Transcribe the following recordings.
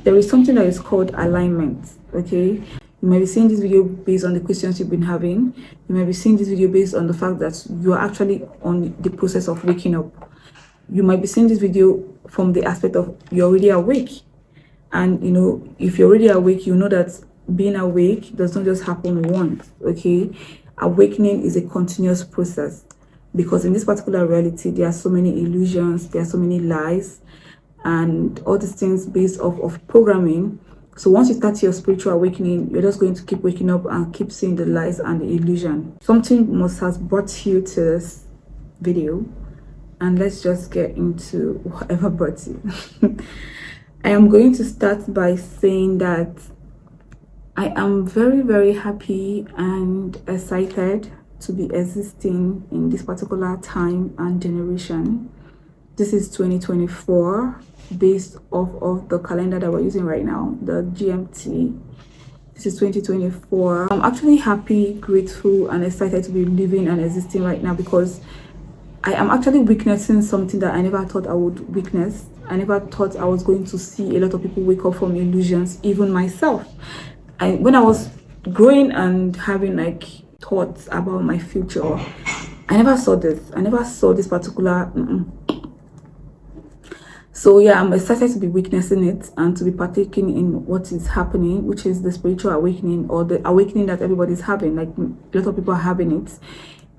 there is something that is called alignment. Okay, you might be seeing this video based on the questions you've been having. You might be seeing this video based on the fact that you are actually on the process of waking up. You might be seeing this video from the aspect of you're already awake. And if you're already awake, you know that being awake does not just happen once. Okay, awakening is a continuous process, because in this particular reality there are so many illusions, there are so many lies, and all these things based off of programming. So once you start your spiritual awakening, you're just going to keep waking up and keep seeing the lies and the illusion. Something must have brought you to this video, and let's just get into whatever brought you. I am going to start by saying that I am very, very happy and excited to be existing in this particular time and generation. This is 2024, based off of the calendar that we're using right now, the GMT. This is 2024. I'm actually happy, grateful, and excited to be living and existing right now, because I am actually witnessing something that I never thought I would witness. I never thought I was going to see a lot of people wake up from illusions, even myself. When I was growing and having like thoughts about my future, I never saw this. I never saw this particular. So yeah, I'm excited to be witnessing it and to be partaking in what is happening, which is the spiritual awakening, or the awakening that everybody's having. Like a lot of people are having it.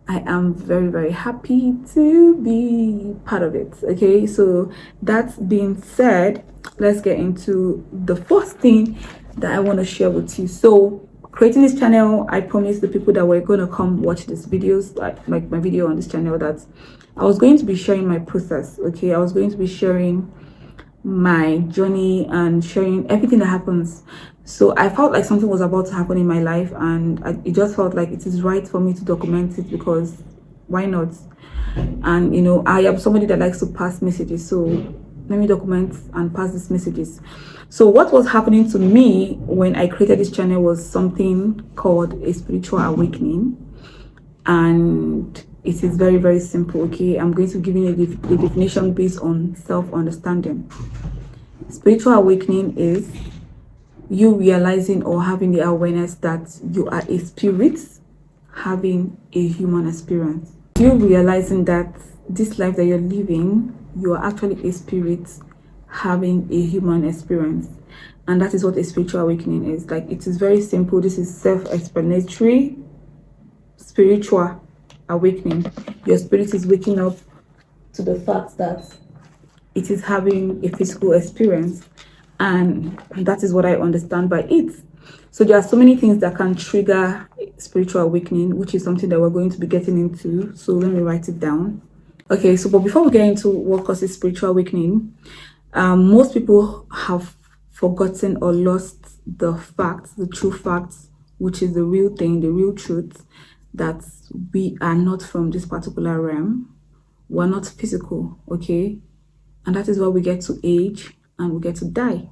I am very, very happy to be part of it. Okay, so that being said, let's get into the first thing that I want to share with you. So creating this channel, I promised the people that were going to come watch these videos, like my video on this channel, that I was going to be sharing my process. Okay, I was going to be sharing my journey and sharing everything that happens. So I felt like something was about to happen in my life, and it just felt like it is right for me to document it, because why not? And I am somebody that likes to pass messages, so let me document and pass these messages. So what was happening to me when I created this channel was something called a spiritual awakening, and it is very, very simple. Okay, I'm going to give you the definition based on self-understanding. Spiritual awakening is you realizing or having the awareness that you are a spirit having a human experience. You realizing that this life that you're living, you are actually a spirit having a human experience. And that is what a spiritual awakening is. Like, it is very simple. This is self-explanatory. Spiritual awakening, your spirit is waking up to the fact that it is having a physical experience, and that is what I understand by it. So there are so many things that can trigger spiritual awakening, which is something that we're going to be getting into. So let me write it down. Okay, so but before we get into what causes spiritual awakening, most people have forgotten or lost the facts, the true facts, which is the real thing, the real truth, that we are not from this particular realm. We're not physical, okay? And that is why we get to age and we get to die.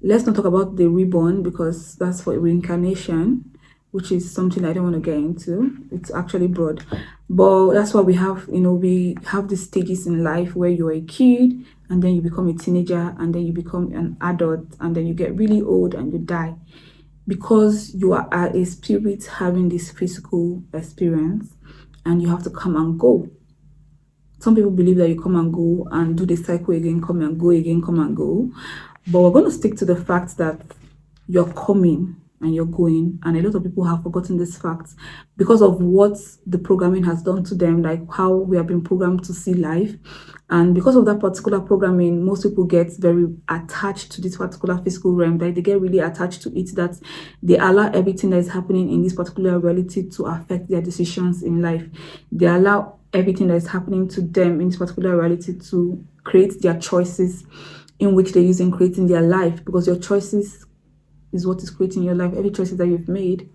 Let's not talk about the reborn, because that's for reincarnation, which is something I don't want to get into. It's actually broad, but that's why we have, we have these stages in life where you're a kid, and then you become a teenager, and then you become an adult, and then you get really old and you die, because you are a spirit having this physical experience, and you have to come and go. Some people believe that you come and go and do the cycle again, come and go again, come and go. But we're going to stick to the fact that you're coming and you're going. And a lot of people have forgotten this fact because of what the programming has done to them, like how we have been programmed to see life. And because of that particular programming, most people get very attached to this particular physical realm, that they get really attached to it, that they allow everything that is happening in this particular reality to affect their decisions in life. They allow everything that is happening to them in this particular reality to create their choices in which they use in creating their life, because your choices is what is creating your life. Every choices that you've made,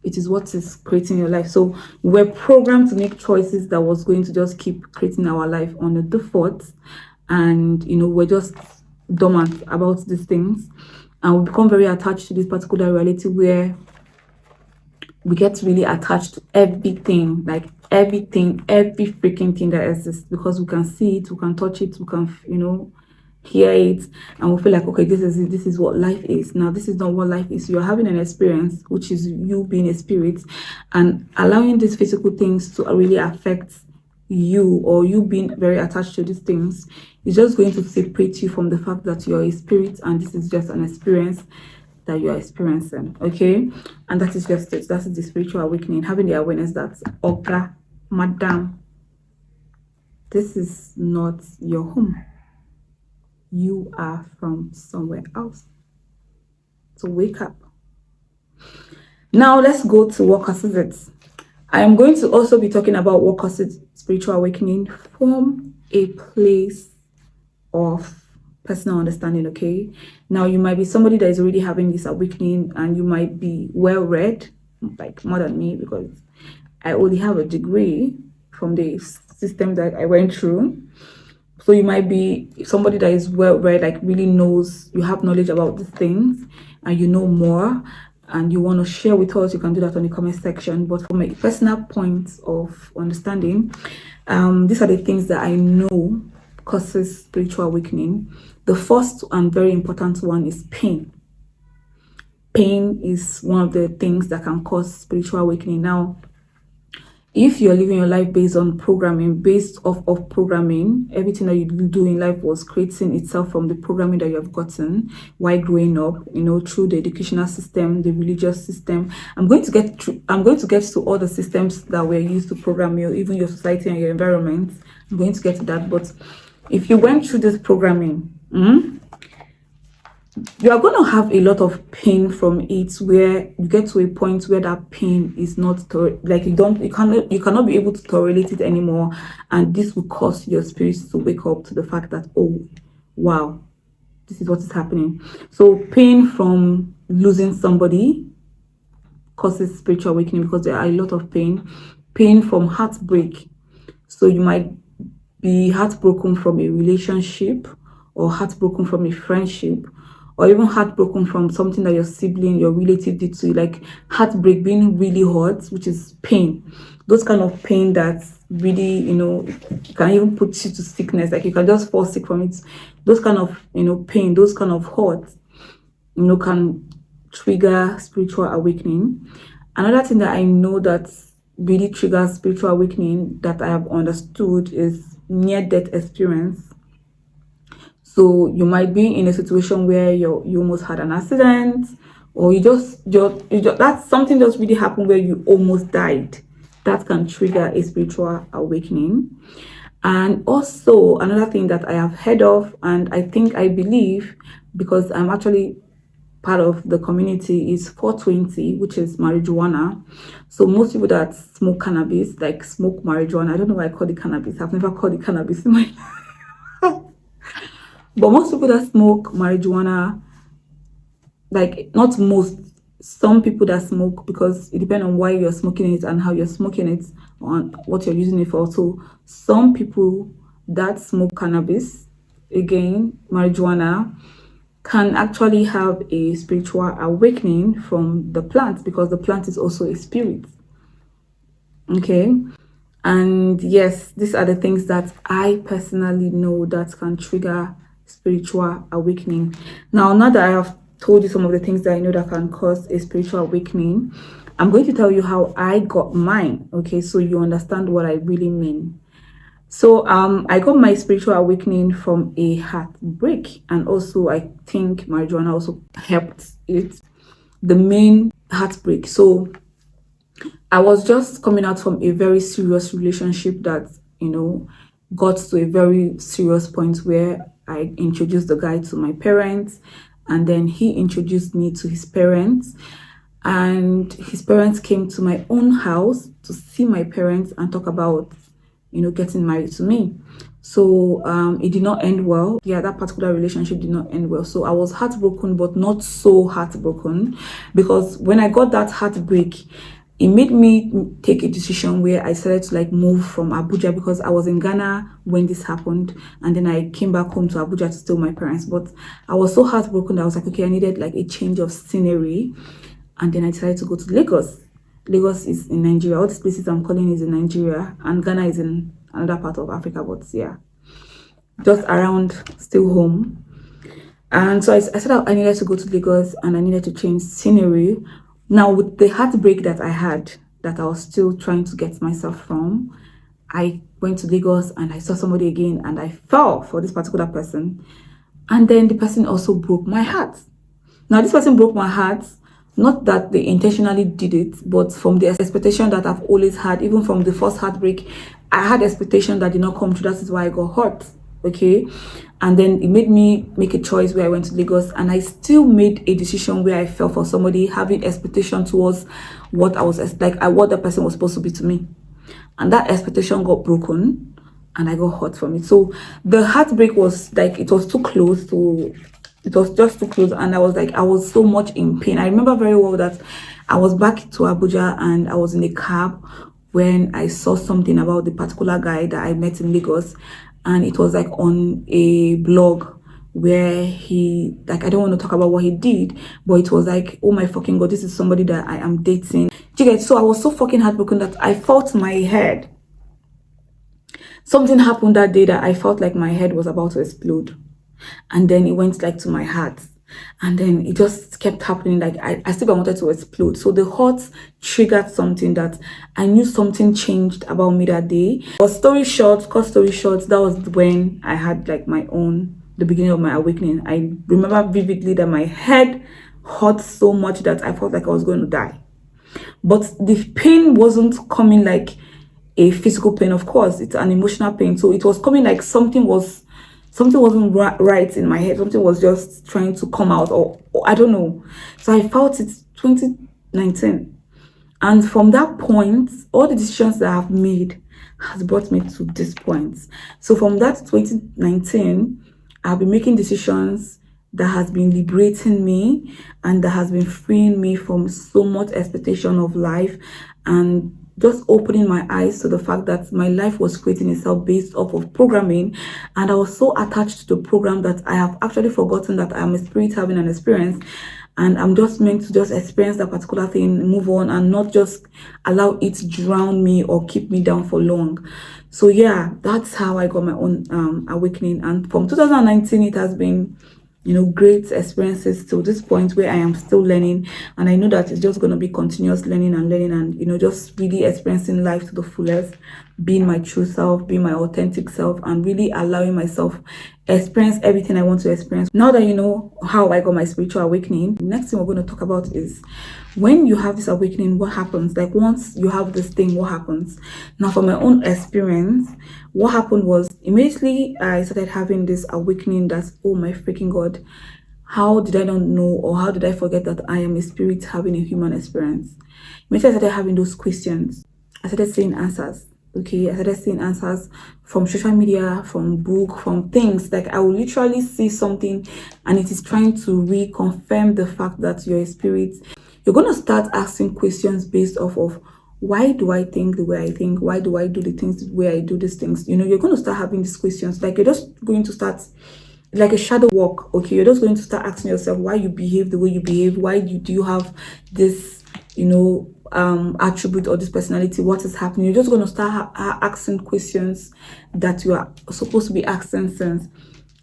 it is what is creating your life. So we're programmed to make choices that was going to just keep creating our life on the default, and we're just dormant about these things, and we become very attached to this particular reality where we get really attached to everything, like everything, every freaking thing that exists, because we can see it, we can touch it, we can hear it and we'll feel like, okay, this is it, this is what life is. Now, this is not what life is. You're having an experience, which is you being a spirit, and allowing these physical things to really affect you, or you being very attached to these things, is just going to separate you from the fact that you're a spirit and this is just an experience that you're experiencing. Okay, and that is just it. That is the spiritual awakening, having the awareness that, okay, madam, this is not your home. You are from somewhere else. So wake up. Now let's go to what causes it. I am going to also be talking about what causes spiritual awakening from a place of personal understanding. Okay, now you might be somebody that is already having this awakening, and you might be well read, like more than me, because I only have a degree from the system that I went through. So you might be somebody that is well read, like really knows, you have knowledge about these things and you know more and you want to share with us. You can do that on the comment section. But from a personal point of understanding, these are the things that I know causes spiritual awakening. The first and very important one is pain. Pain is one of the things that can cause spiritual awakening. Now, if you're living your life based on programming, based off of programming, everything that you do in life was creating itself from the programming that you have gotten while growing up, through the educational system, the religious system. I'm going to get to all the systems that were used to program you, even your society and your environment. I'm going to get to that. But if you went through this programming, you are going to have a lot of pain from it, where you get to a point where that pain is not you cannot be able to tolerate it anymore, and this will cause your spirit to wake up to the fact that, oh wow, this is what is happening. So pain from losing somebody causes spiritual awakening, because there are a lot of pain from heartbreak. So you might be heartbroken from a relationship, or heartbroken from a friendship, or even heartbroken from something that your sibling, your relative did to you, like heartbreak being really hurt, which is pain. Those kind of pain that really, can even put you to sickness, like you can just fall sick from it. Those kind of, pain, those kind of hurt, can trigger spiritual awakening. Another thing that I know that really triggers spiritual awakening that I have understood is near-death experience. So you might be in a situation where you almost had an accident, or you just that's something just really happened where you almost died. That can trigger a spiritual awakening. And also another thing that I have heard of, and I believe, because I'm actually part of the community, is 420, which is marijuana. So most people that smoke cannabis, like smoke marijuana. I don't know why I call it cannabis. I've never called it cannabis in my life. But most people that smoke marijuana, like not most, some people that smoke, because it depends on why you're smoking it and how you're smoking it, on what you're using it for. So some people that smoke cannabis, again, marijuana, can actually have a spiritual awakening from the plant, because the plant is also a spirit. Okay. And yes, these are the things that I personally know that can trigger spiritual awakening. Now that I have told you some of the things that I know that can cause a spiritual awakening, I'm going to tell you how I got mine. Okay, so you understand what I really mean. So I got my spiritual awakening from a heartbreak, and also I think marijuana also helped it. The main heartbreak. So I was just coming out from a very serious relationship that, got to a very serious point where I introduced the guy to my parents, and then he introduced me to his parents, and his parents came to my own house to see my parents and talk about, getting married to me. So it did not end well. Yeah, that particular relationship did not end well. So I was heartbroken, but not so heartbroken, because when I got that heartbreak, it made me take a decision where I started to move from Abuja, because I was in Ghana when this happened, and then I came back home to Abuja to stay with my parents. But I was so heartbroken that I was like, okay, I needed a change of scenery, and then I decided to go to Lagos. Lagos is in Nigeria. All these places I'm calling is in Nigeria, and Ghana is in another part of Africa. But yeah, just around still home. And so I said I needed to go to Lagos and I needed to change scenery. Now, with the heartbreak that I had, that I was still trying to get myself from, I went to Lagos and I saw somebody again and I fell for this particular person. And then the person also broke my heart. Now, this person broke my heart, not that they intentionally did it, but from the expectation that I've always had, even from the first heartbreak, I had expectation that did not come true. That is why I got hurt. Okay. And then it made me make a choice where I went to Lagos, and I still made a decision where I fell for somebody having expectation towards what I was like, what the person was supposed to be to me. And that expectation got broken and I got hurt from it. So the heartbreak was like, it was too close to, it was just too close. And I was like, I was so much in pain. I remember very well that I was back to Abuja and I was in a cab when I saw something about the particular guy that I met in Lagos. And it was like on a blog where he, like, I don't want to talk about what he did, but it was like, oh my fucking God, this is somebody that I am dating. Do you get? So I was so fucking heartbroken that I felt my head. Something happened that day that I felt like my head was about to explode. And then it went like to my heart. And then it just kept happening. Like I still wanted to explode. So the hurt triggered something that I knew something changed about me that day. But cut story short, that was when I had like the beginning of my awakening. I remember vividly that my head hurt so much that I felt like I was going to die. But the pain wasn't coming like a physical pain. Of course, it's an emotional pain. So it was coming like something wasn't right in my head. Something was just trying to come out, or I don't know. So I felt it 2019. And from that point, all the decisions that I've made has brought me to this point. So from that 2019, I've been making decisions that has been liberating me and that has been freeing me from so much expectation of life, and just opening my eyes to the fact that my life was creating itself based off of programming. And I was so attached to the program that I have actually forgotten that I'm a spirit having an experience, and I'm just meant to just experience that particular thing, move on, and not just allow it to drown me or keep me down for long. So yeah, that's how I got my own awakening. And from 2019, it has been, great experiences to this point where I am still learning. And I know that it's just going to be continuous learning and just really experiencing life to the fullest, being my true self, being my authentic self, and really allowing myself experience everything I want to experience. Now that you know how I got my spiritual awakening, the next thing we're going to talk about is when you have this awakening, what happens? Like once you have this thing, what happens? Now, from my own experience, what happened was immediately I started having this awakening that, oh my freaking God, how did I not know, or how did I forget that I am a spirit having a human experience? Immediately I started having those questions. I started seeing answers. Okay, I started seeing answers from social media, from book, from things. Like I will literally see something and it is trying to reconfirm the fact that you're a spirit. You're going to start asking questions based off of, why do I think the way I think? Why do I do the things the way I do these things? You're going to start having these questions. Like you're just going to start like a shadow walk. Okay, you're just going to start asking yourself why you behave the way you behave. Why do you have this, attribute or this personality? What is happening? You're just going to start asking questions that you are supposed to be asking since,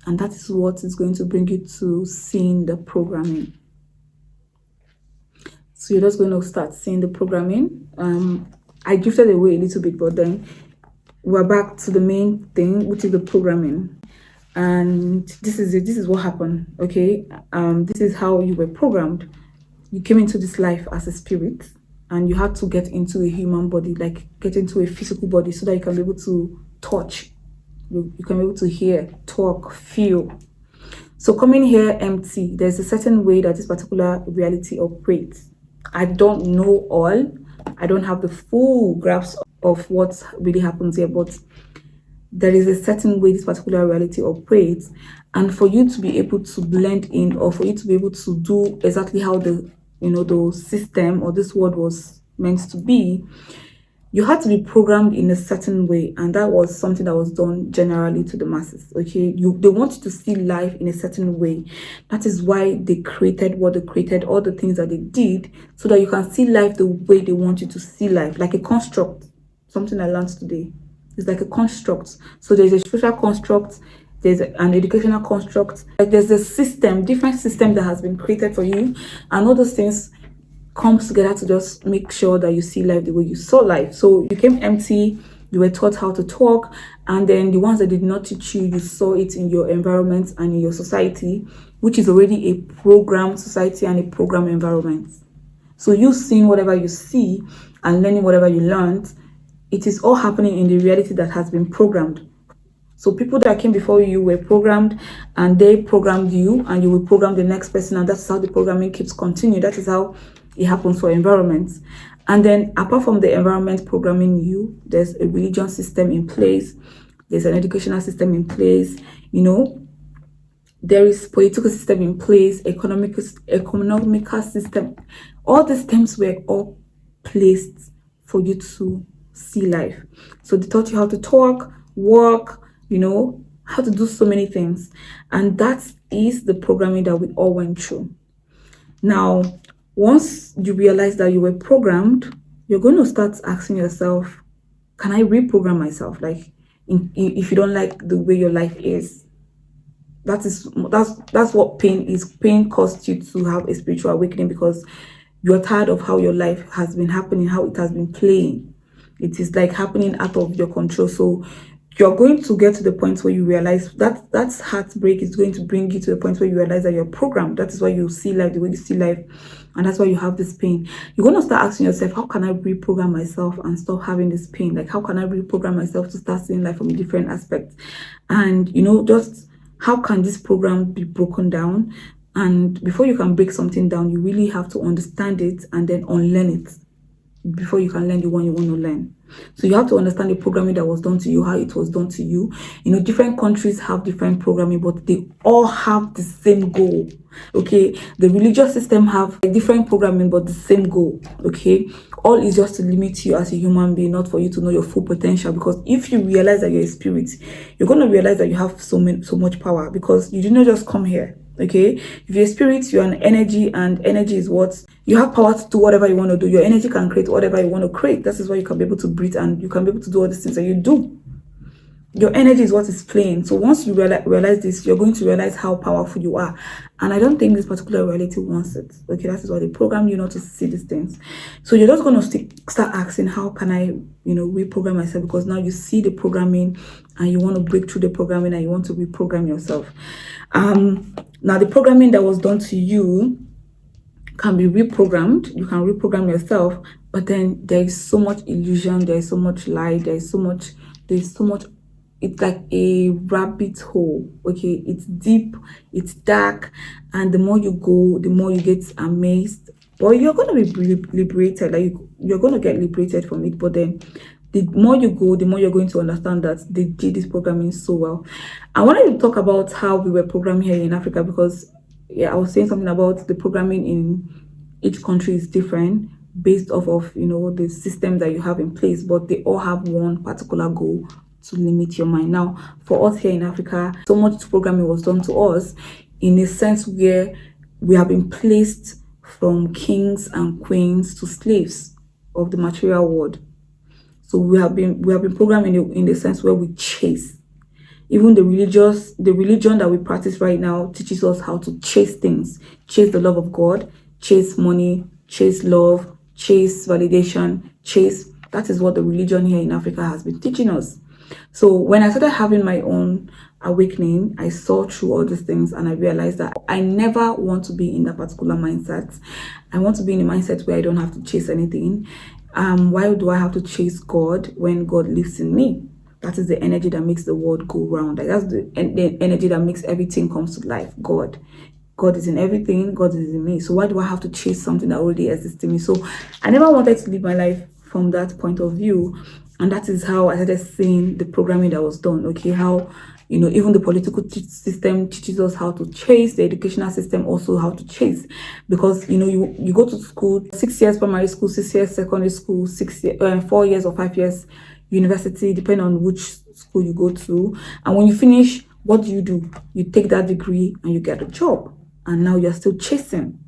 and that is what is going to bring you to seeing the programming. So you're just going to start seeing the programming. I drifted away a little bit, but then we're back to the main thing, which is the programming. And this is it. This is what happened. Okay. This is how you were programmed. You came into this life as a spirit, and you had to get into a human body, like get into a physical body, so that you can be able to touch, you can be able to hear, talk, feel. So coming here empty, there's a certain way that this particular reality operates. I don't know all. I don't have the full grasp of what really happens here, but there is a certain way this particular reality operates. And for you to be able to blend in, or for you to be able to do exactly how the system or this world was meant to be, you had to be programmed in a certain way, and that was something that was done generally to the masses. Okay, they want you to see life in a certain way. That is why they created what they created, all the things that they did, so that you can see life the way they want you to see life, like a construct. Something I learned today. It's like a construct. So there's a social construct, there's an educational construct, like there's a system, different system that has been created for you, and all those things comes together to just make sure that you see life the way you saw life. So you came empty, you were taught how to talk, and then the ones that did not teach you, you saw it in your environment and in your society, which is already a programmed society and a programmed environment. So you seeing whatever you see and learning whatever you learned, it is all happening in the reality that has been programmed. So people that came before you were programmed, and they programmed you, and you will program the next person, and that's how the programming keeps continuing. That is how it happens for environments. And then apart from the environment programming you, there's a religion system in place, there's an educational system in place, there is political system in place, economical system. All these things were all placed for you to see life. So they taught you how to talk, work, how to do so many things. And that is the programming that we all went through. Now, once you realize that you were programmed, you're going to start asking yourself, can I reprogram myself? Like, if you don't like the way your life is, that's what pain is. Pain caused you to have a spiritual awakening because you're tired of how your life has been happening, how it has been playing. It is like happening out of your control. So you're going to get to the point where you realize that heartbreak is going to bring you to the point where you realize that you're programmed. That is why you see life the way you see life, and that's why you have this pain. You're going to start asking yourself, how can I reprogram myself and stop having this pain? Like, how can I reprogram myself to start seeing life from a different aspect? And just how can this program be broken down? And before you can break something down, you really have to understand it and then unlearn it before you can learn the one you want to learn. So you have to understand the programming that was done to you, how it was done to you. Different countries have different programming, but they all have the same goal. Okay, the religious system have a different programming, but the same goal. Okay, all is just to limit you as a human being, not for you to know your full potential. Because if you realize that you're a spirit, you're going to realize that you have so much power, because you did not just come here. Okay, if you're a spirit, you're an energy, and energy is what you have power to do whatever you want to do. Your energy can create whatever you want to create. That is why you can be able to breathe, and you can be able to do all these things that you do. Your energy is what is playing. So once you realize this, you're going to realize how powerful you are. And I don't think this particular reality wants it. Okay, that is why they program you not to see these things. So you're just going to start asking, how can I, reprogram myself? Because now you see the programming and you want to break through the programming and you want to reprogram yourself. Now the programming that was done to you can be reprogrammed. You can reprogram yourself, but then there is so much illusion, there is so much lie, there's so much, it's like a rabbit hole. Okay, it's deep, it's dark, and the more you go, the more you get amazed. But you're going to be liberated, like you're going to get liberated from it. But then the more you go, the more you're going to understand that they did this programming so well. I wanted to talk about how we were programmed here in Africa, because I was saying something about the programming in each country is different based off of the system that you have in place, but they all have one particular goal: to limit your mind. Now, for us here in Africa, so much programming was done to us in a sense where we have been placed from kings and queens to slaves of the material world. So we have been programmed in the sense where we chase. Even the religion that we practice right now teaches us how to chase things, chase the love of God, chase money, chase love, chase validation, chase. That is what the religion here in Africa has been teaching us. So when I started having my own awakening, I saw through all these things, and I realized that I never want to be in that particular mindset. I want to be in a mindset where I don't have to chase anything. Why do I have to chase God when God lives in me? That is the energy that makes the world go round. Like, that's the energy that makes everything comes to life. God is in everything. God is in me. So why do I have to chase something that already exists in me? So I never wanted to live my life from that point of view. And that is how I started seeing the programming that was done. Okay, how even the political system teaches us how to chase. The educational system also how to chase, because you go to school, 6 years primary school, 6 years secondary school, 4 years or 5 years university, depending on which school you go to. And when you finish, what do? You take that degree and you get a job, and now you're still chasing.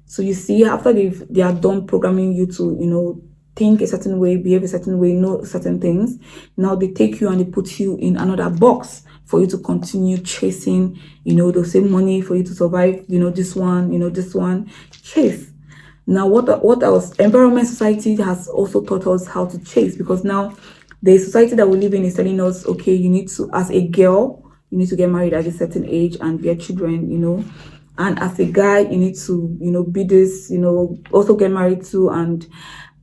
So you see, after they are done programming you to think a certain way, behave a certain way, know certain things. Now they take you and they put you in another box for you to continue chasing, the same money, for you to survive, this one, chase. Now, what else? Environment, society has also taught us how to chase, because now the society that we live in is telling us, okay, you need to, as a girl, you need to get married at a certain age and bear children, and as a guy, you need to, be this, also get married too, and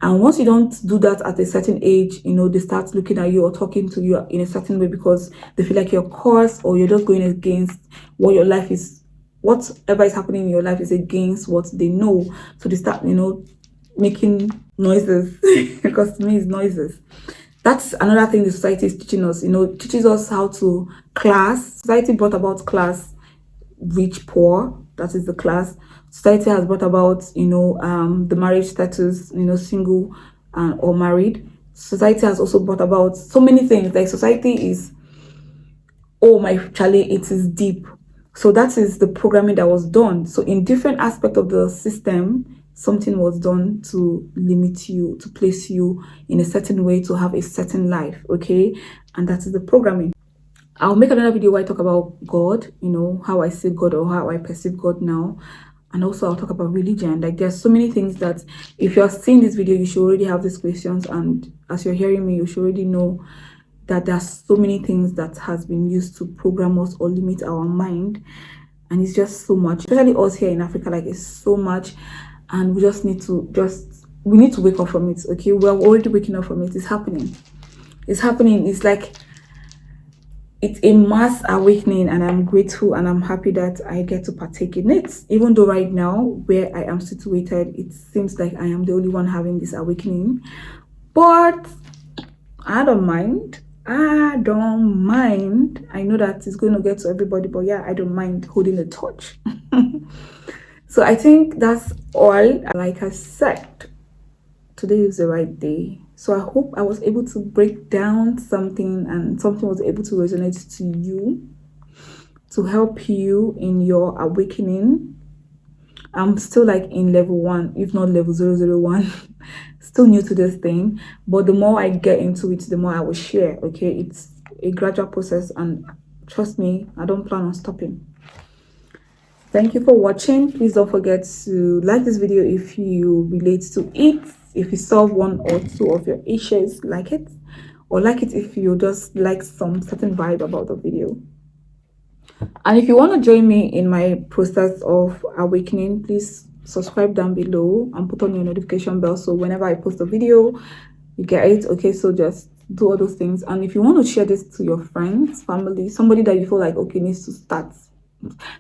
once you don't do that at a certain age, they start looking at you or talking to you in a certain way, because they feel like you're cursed, or you're just going against what your life is. Whatever is happening in your life is against what they know. So they start, making noises, because to me it's noises. That's another thing the society is teaching us, teaches us how to class. Society brought about class, rich, poor, that is the class. Society has brought about, the marriage status, single or married. Society has also brought about so many things. Like, society is, oh my Charlie, it is deep. So that is the programming that was done. So in different aspects of the system, something was done to limit you, to place you in a certain way, to have a certain life, okay? And that is the programming. I'll make another video where I talk about God, how I see God or how I perceive God now. And also I'll talk about religion. Like, there's so many things that if you're seeing this video, you should already have these questions. And as you're hearing me, you should already know that there's so many things that has been used to program us or limit our mind. And it's just so much, especially us here in Africa. Like, it's so much, and we just need to we need to wake up from it, okay? We're already waking up from it. It's happening. It's like, it's a mass awakening, and I'm grateful and I'm happy that I get to partake in it. Even though right now, where I am situated, it seems like I am the only one having this awakening, but I don't mind. I know that it's going to get to everybody, but yeah, I don't mind holding the torch. So I think that's all. Like I said, today is the right day. So I hope I was able to break down something, and something was able to resonate to you, to help you in your awakening. I'm still like in level 1, if not level 001. Still new to this thing, but the more I get into it, the more I will share, okay? It's a gradual process, and trust me, I don't plan on stopping. Thank you for watching. Please don't forget to like this video if you relate to it. If you solve one or two of your issues, like it, or like it if you just like some certain vibe about the video. And if you want to join me in my process of awakening, please subscribe down below and put on your notification bell, so whenever I post a video, you get it, okay? So just do all those things. And if you want to share this to your friends, family, somebody that you feel like, okay, needs to start,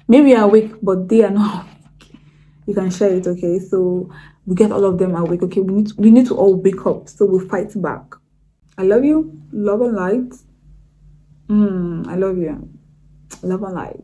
maybe you're awake but they are not awake, you can share it, okay? So we get all of them awake, okay? We need to all wake up, so we'll fight back. I love you. Love and light. I love you. Love and light.